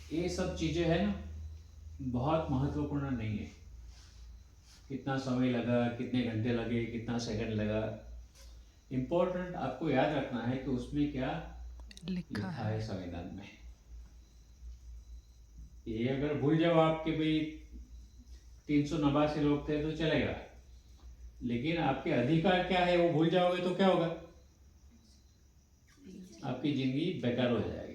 ये सब चीज़ें है ना, बहुत महत्वपूर्ण नहीं है। कितना समय लगा, कितने घंटे लगे, कितना सेकंड लगा, इम्पोर्टेंट आपको याद रखना है कि उसमें क्या लिखा लिखा है। है संविधान में। ये अगर भूल जाओ आप कि भाई 389 लोग थे तो चलेगा, लेकिन आपके अधिकार क्या है वो भूल जाओगे तो क्या होगा, आपकी जिंदगी बेकार हो जाएगी।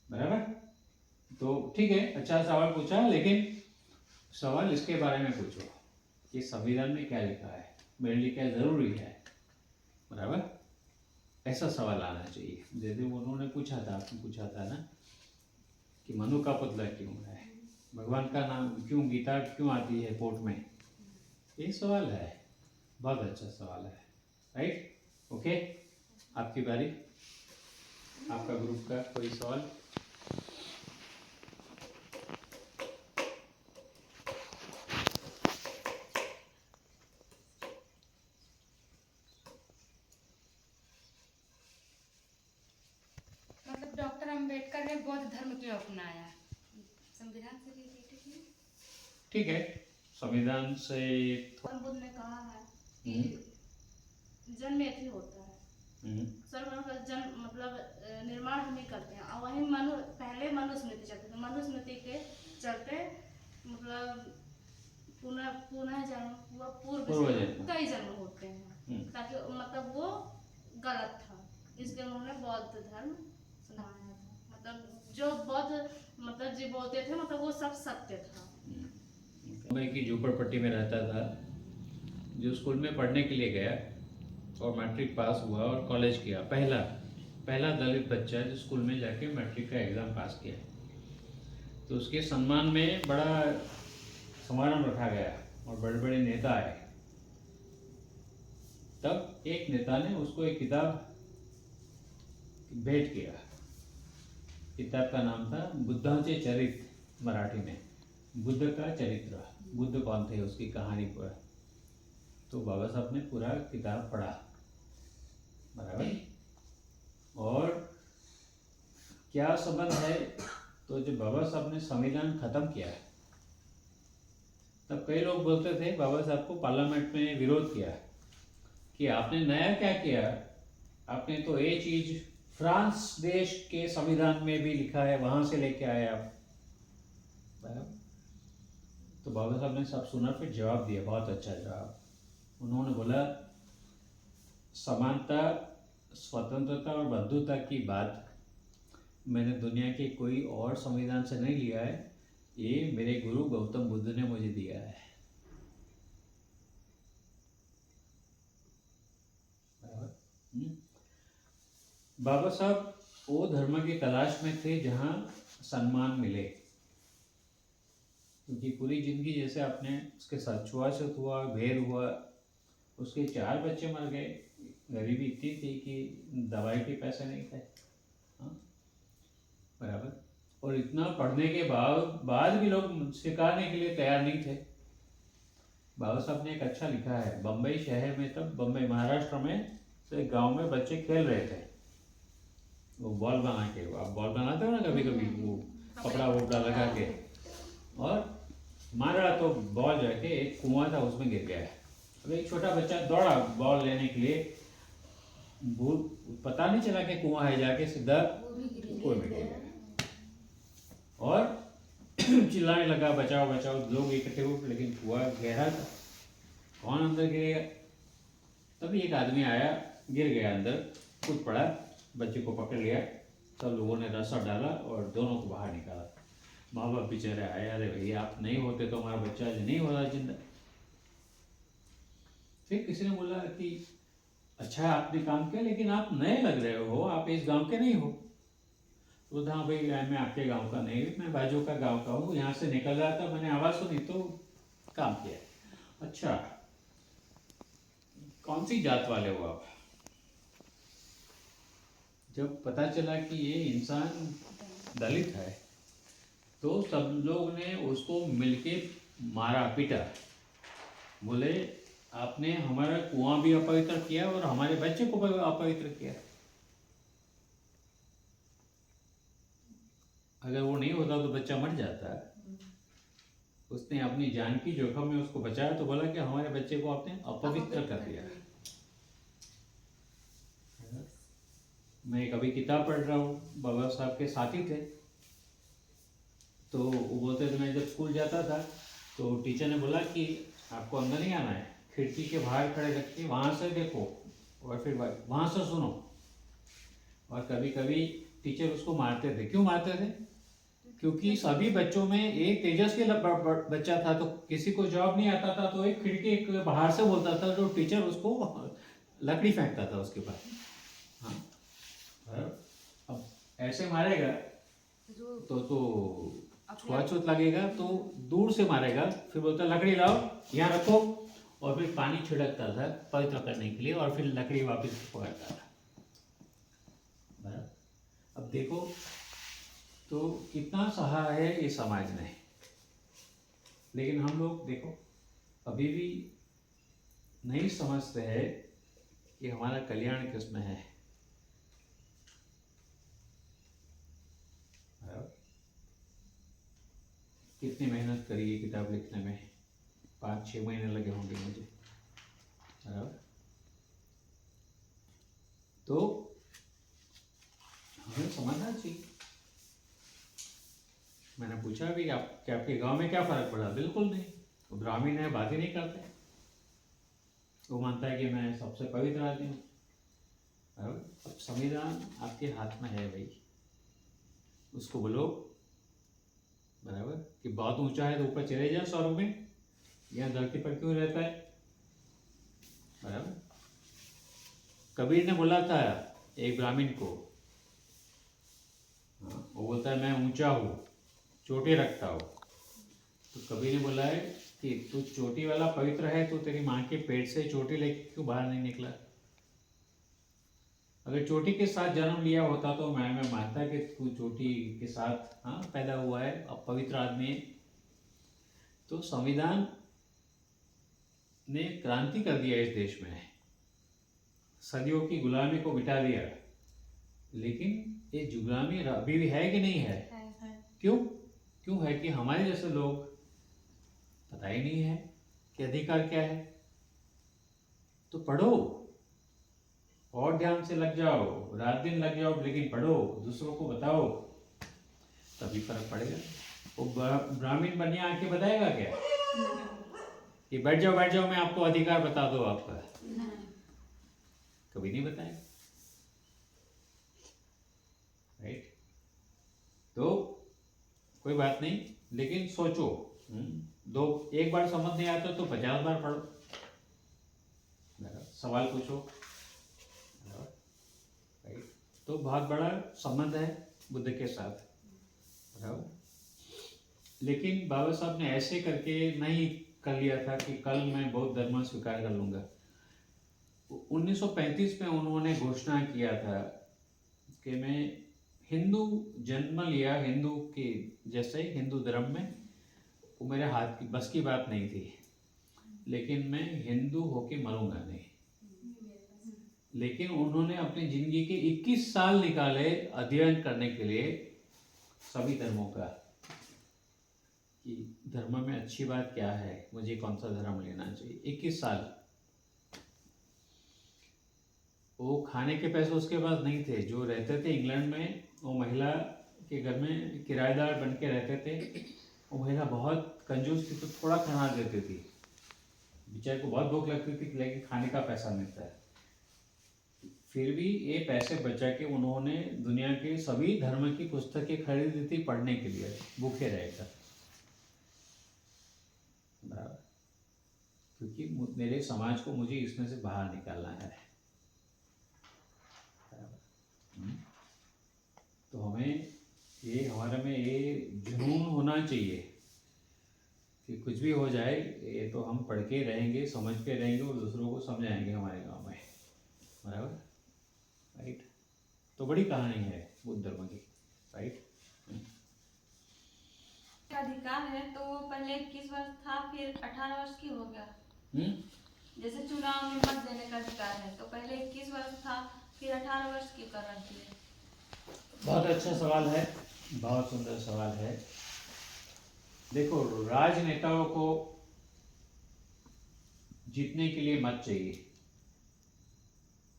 बराबर। तो ठीक है, अच्छा सवाल पूछा, लेकिन सवाल इसके बारे में पूछो कि संविधान में क्या लिखा है, मेरे लिए क्या जरूरी है। बराबर, ऐसा सवाल आना चाहिए। जैसे उन्होंने पूछा था, आपने पूछा था ना कि मनु का पुतला क्यों है, भगवान का नाम क्यों, गीता क्यों आती है कोर्ट में, ये सवाल है। बहुत अच्छा सवाल है। Right, okay. आपकी बारी, आपका ग्रुप का कोई सवाल। मतलब डॉक्टर अंबेडकर ने बौद्ध धर्म क्यों अपनाया? संविधान से रिलेटेड है। ठीक है, संविधान से गौतम बुद्ध ने कहा है हम्म, कि जन्म एक ही होता है, हम्म, सर्वधर्म का जन्म मतलब निर्माण हम ही करते हैं। और वहीं पहले मनुस्मृति चलते थे, मनुस्मृति के चलते मतलब पुनः पुनः जन्म हुआ, पूर्व पूर्व जन्म जन्म। कई जन्म होते हैं, हम्म, ताकि मतलब वो गलत था, इसलिए उन्होंने बौद्ध धर्म सुनाया था। मतलब जो बौद्ध मतलब जी बोलते थे मतलब वो सब सत्य था। मैं की झोपड़पट्टी में रहता था, जो स्कूल में पढ़ने के लिए गया और मैट्रिक पास हुआ और कॉलेज किया, पहला पहला दलित बच्चा जो स्कूल में जाके मैट्रिक का एग्ज़ाम पास किया, तो उसके सम्मान में बड़ा समारोह रखा गया और बड़े बड़े नेता आए। तब एक नेता ने उसको एक किताब भेंट किया। किताब का नाम था बुद्धाचे चरित्र, मराठी में बुद्ध का चरित्र, बुद्ध कौन थे उसकी कहानी पर। तो बाबा साहब ने पूरा किताब पढ़ा। बराबर। और क्या संबंध है, तो जब बाबा साहब ने संविधान खत्म किया तब कई लोग बोलते थे बाबा साहब को, पार्लियामेंट में विरोध किया कि आपने नया क्या किया, आपने तो ये चीज फ्रांस देश के संविधान में भी लिखा है, वहां से लेके आए आप। बराबर। तो बाबा साहब ने सब सुना, फिर जवाब दिया, बहुत अच्छा जवाब। उन्होंने बोला समानता, स्वतंत्रता और बंधुता की बात मैंने दुनिया के कोई और संविधान से नहीं लिया है, ये मेरे गुरु गौतम बुद्ध ने मुझे दिया है। बराबर। बाबा साहब वो धर्म की तलाश में थे जहाँ सम्मान मिले, क्योंकि पूरी जिंदगी जैसे आपने उसके साथ छुआछूत हुआ, भेद हुआ, उसके 4 बच्चे मर गए, गरीबी इतनी थी कि दवाई के पैसे नहीं थे। हाँ, बराबर। और इतना पढ़ने के बाद भी लोग सिखाने के लिए तैयार नहीं थे। बाबा साहब ने एक अच्छा लिखा है, बम्बई शहर में, तब बम्बई महाराष्ट्र में, तो एक गाँव में बच्चे खेल रहे थे, वो बॉल बना के, आप बॉल बनाते हो ना कभी कभी, वो कपड़ा वपड़ा लगा के, और मारा तो बॉल जाके एक कुआं था उसमें गिर गया। अब एक छोटा बच्चा दौड़ा बॉल लेने के लिए, भूल पता नहीं चला कि कुआं है, जाके सीधा कुएं में गिर गया और चिल्लाने लगा बचाओ बचाओ, लोग इकट्ठे हुए, लेकिन कुआं गहरा था, कौन अंदर गिरेगा। तभी एक आदमी आया, गिर गया अंदर, कूद पड़ा, बच्चे को पकड़ लिया, सब लोगों ने रस्सा डाला और दोनों को बाहर निकाला। माँ बाप बेचारे आए, अरे भैया आप नहीं होते तो हमारा बच्चा आज नहीं होता जिंदा। फिर किसी ने बोला कि अच्छा आपने काम किया, लेकिन आप नए लग रहे हो, आप इस गांव के नहीं हो। तो हाँ भाई, मैं आपके गांव का नहीं, मैं बाजू का गांव का हूँ, यहाँ से निकल रहा था, मैंने आवाज़ सुनी तो काम किया। अच्छा, कौन सी जात वाले हो आप। जब पता चला कि ये इंसान दलित है, तो सब लोग ने उसको मिलके मारा पीटा, बोले आपने हमारा कुआं भी अपवित्र किया और हमारे बच्चे को भी अपवित्र किया। अगर वो नहीं होता तो बच्चा मर जाता। उसने अपनी जान की जोखिम में उसको बचाया, तो बोला कि हमारे बच्चे को आपने अपवित्र कर दिया। मैं एक अभी किताब पढ़ रहा हूँ, बाबा साहब के साथी थे, तो वो बोलते थे मैं जब स्कूल जाता था तो टीचर ने बोला कि आपको अंदर नहीं आना है, खिड़की के बाहर खड़े रखिए, वहाँ से देखो और फिर वहाँ से सुनो। और कभी कभी टीचर उसको मारते थे। क्यों मारते थे? क्योंकि सभी बच्चों में एक तेजस्वी बच्चा था, तो किसी को जवाब नहीं आता था, तो एक खिड़की एक बाहर से बोलता था, जो टीचर उसको लकड़ी फेंकता था उसके पास। हाँ, अब ऐसे मारेगा तो छुआछूत लगेगा, तो दूर से मारेगा, फिर बोलता लकड़ी लाओ यहाँ रखो, और फिर पानी छिड़कता था पवित्र करने के लिए, और फिर लकड़ी वापस पकड़ता था। अब देखो तो कितना सहा है ये समाज ने। लेकिन हम लोग देखो अभी भी नहीं समझते हैं कि हमारा कल्याण किसमें है। कितनी मेहनत करी ये किताब लिखने में, 5-6 महीने लगे होंगे मुझे। तो हमें समझना चाहिए। मैंने पूछा भी आपके गांव में क्या फर्क पड़ा? बिल्कुल नहीं। वो ब्राह्मण है, बात ही नहीं करते। वो मानता है कि मैं सबसे पवित्र आदमी हूँ। अब संविधान आपके हाथ में है भाई, उसको बोलो बराबर कि बहुत ऊंचा है तो ऊपर चले जाए स्वर्ग में, यहाँ धरती पर क्यों रहता है? बराबर। कबीर ने बोला था एक ब्राह्मण को, वो बोलता है मैं ऊंचा हूँ, चोटी रखता हूँ। तो कबीर ने बोला है कि तू चोटी वाला पवित्र है, तो तेरी माँ के पेट से चोटी लेके क्यों बाहर नहीं निकला? अगर चोटी के साथ जन्म लिया होता तो मैं मानता कि तू चोटी के साथ पैदा हुआ है, अब पवित्र आदमी है। तो संविधान ने क्रांति कर दिया इस देश में, सदियों की गुलामी को मिटा दिया। लेकिन ये गुलामी अभी भी है कि नहीं है? क्यों है कि हमारे जैसे लोग पता ही नहीं है कि अधिकार क्या है। तो पढ़ो और ध्यान से लग जाओ, रात दिन लग जाओ, लेकिन पढ़ो, दूसरों को बताओ, तभी फर्क पड़ेगा। वो ब्राह्मण बनिया आके बताएगा क्या कि बैठ जाओ मैं आपको अधिकार बता दो आपका? कभी नहीं बताएगा। राइट? तो कोई बात नहीं, लेकिन सोचो, एक बार समझ नहीं आता तो 50 बार पढ़ो, सवाल पूछो। राइट? तो बहुत बड़ा संबंध है बुद्ध के साथ। लेकिन बाबा साहब ने ऐसे करके नहीं कर लिया था कि कल मैं बौद्ध धर्म स्वीकार कर लूँगा। 1935 में उन्होंने घोषणा किया था कि मैं हिंदू जन्म लिया, हिंदू के जैसे हिंदू धर्म में, वो मेरे हाथ की बस की बात नहीं थी, लेकिन मैं हिंदू होके मरूंगा नहीं। लेकिन उन्होंने अपनी जिंदगी के 21 साल निकाले अध्ययन करने के लिए सभी धर्मों का, कि धर्म में अच्छी बात क्या है, मुझे कौन सा धर्म लेना चाहिए। 21 साल। वो खाने के पैसे उसके पास नहीं थे। जो रहते थे इंग्लैंड में, वो महिला के घर में किराएदार बन के रहते थे। वो महिला बहुत कंजूस थी, तो थोड़ा खाना देती थी, बेचारे को बहुत भूख लगती थी, लेकिन खाने का पैसा मिलता है। फिर भी ये पैसे बचा के उन्होंने दुनिया के सभी धर्म की पुस्तकें खरीदी थी पढ़ने के लिए, भूखे रहकर। क्योंकि मेरे समाज को मुझे इसमें से बाहर निकालना है। तो हमें ये, हमारे में ये जुनून होना चाहिए कि कुछ भी हो जाए, ये तो हम पढ़ के रहेंगे, समझ के रहेंगे और दूसरों को समझाएंगे हमारे गांव में। बराबर? राइट? तो बड़ी कहानी है बुद्ध धर्म की। राइट? अधिकार है तो वो पहले 21 वर्ष था, फिर 18 वर्ष की हो गया। जैसे चुनाव में मत देने का अधिकार है, तो पहले 21 वर्ष था, फिर 18 वर्ष की कर दिए। बहुत अच्छा सवाल है। बहुत सुंदर सवाल है। देखो, राजनेताओं को जीतने के लिए मत चाहिए,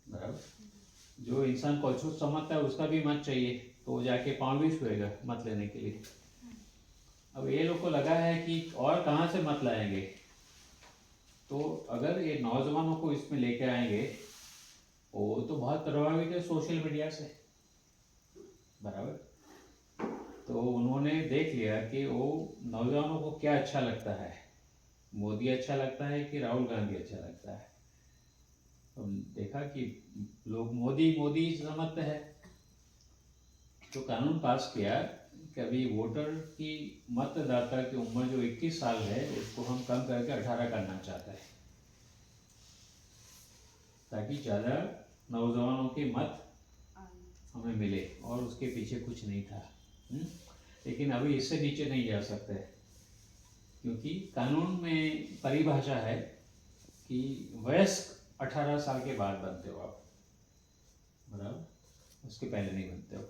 बराबर। जो इंसान को अछूत समझता है उसका भी मत चाहिए, तो वो जाके पाँव भी छुएगा मत लेने के लिए। अब ये लोग को लगा है कि और कहाँ से मत लाएंगे, तो अगर ये नौजवानों को इसमें लेके आएंगे, वो तो बहुत प्रभावित है सोशल मीडिया से, बराबर। तो उन्होंने देख लिया कि वो नौजवानों को क्या अच्छा लगता है, मोदी अच्छा लगता है कि राहुल गांधी अच्छा लगता है। तो देखा कि लोग मोदी मोदी समझते हैं, तो कानून पास किया कि अभी वोटर की मतदाता की उम्र जो 21 साल है उसको हम कम करके 18 करना चाहते हैं, ताकि ज़्यादा नौजवानों के मत हमें मिले। और उसके पीछे कुछ नहीं था। लेकिन अभी इससे नीचे नहीं जा सकते, क्योंकि कानून में परिभाषा है कि वयस्क 18 साल के बाद बनते हो आप, बराबर, उसके पहले नहीं बनते हो।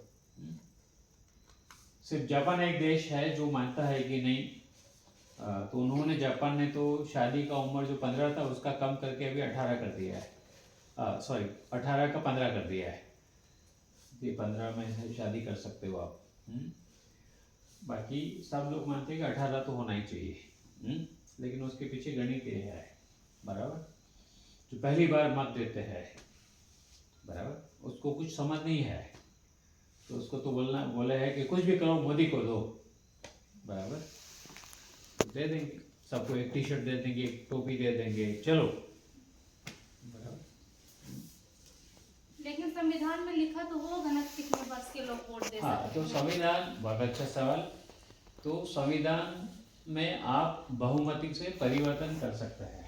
सिर्फ जापान एक देश है जो मानता है कि नहीं, तो उन्होंने, जापान ने तो शादी का उम्र जो 15 था उसका कम करके अभी 18 कर दिया है। सॉरी, 18 का 15 कर दिया है, ये 15 में से शादी कर सकते हो आप। बाकी सब लोग मानते हैं कि 18 तो होना ही चाहिए। लेकिन उसके पीछे गणित ये है, बराबर। जो पहली बार मत देते हैं, बराबर, उसको कुछ समझ नहीं है, तो उसको तो बोले है कि कुछ भी करो मोदी को दो, बराबर, तो दे देंगे सबको, एक टी शर्ट दे देंगे, एक टोपी दे देंगे, चलो, बराबर। लेकिन संविधान में लिखा तो होगा ना कितने वर्ष के लोग वोट दे हाँ, सकते तो हैं। संविधान, बहुत अच्छा सवाल। तो संविधान में आप बहुमति से परिवर्तन कर सकते हैं।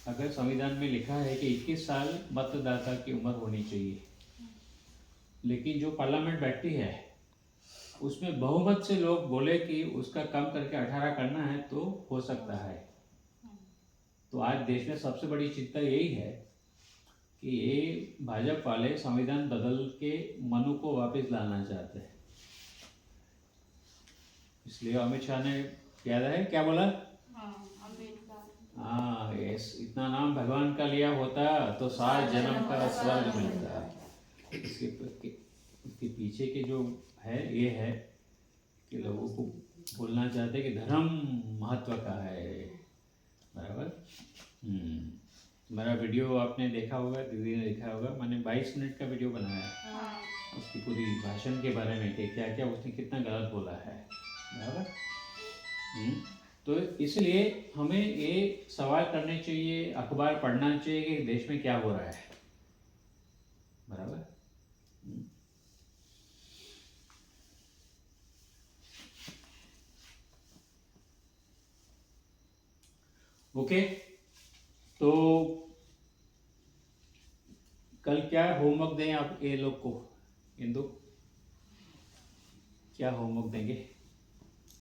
अगर संविधान में लिखा है कि 21 साल मतदाता की उम्र होनी चाहिए, लेकिन जो पार्लियामेंट बैठती है उसमें बहुमत से लोग बोले कि उसका कम करके 18 करना है, तो हो सकता है। तो आज देश में सबसे बड़ी चिंता यही है कि ये भाजपा वाले संविधान बदल के मनु को वापस लाना चाहते हैं। इसलिए अमित शाह ने याद है क्या बोला, हाँ, इतना नाम भगवान का लिया होता तो 7 जन्म का स्वर्ग मिलता। इसके पीछे के जो है ये है कि लोगों को बोलना चाहते कि धर्म महत्व का है, बराबर। मेरा वीडियो आपने देखा होगा, दीदी ने देखा होगा, मैंने 22 मिनट का वीडियो बनाया उसकी पूरी भाषण के बारे में कि क्या क्या उसने कितना गलत बोला है, बराबर। तो इसलिए हमें ये सवाल करने चाहिए, अखबार पढ़ना चाहिए कि देश में क्या हो रहा है, बराबर। ओके, तो कल क्या होमवर्क दें आप ये लोग को, इंदु क्या होमवर्क देंगे?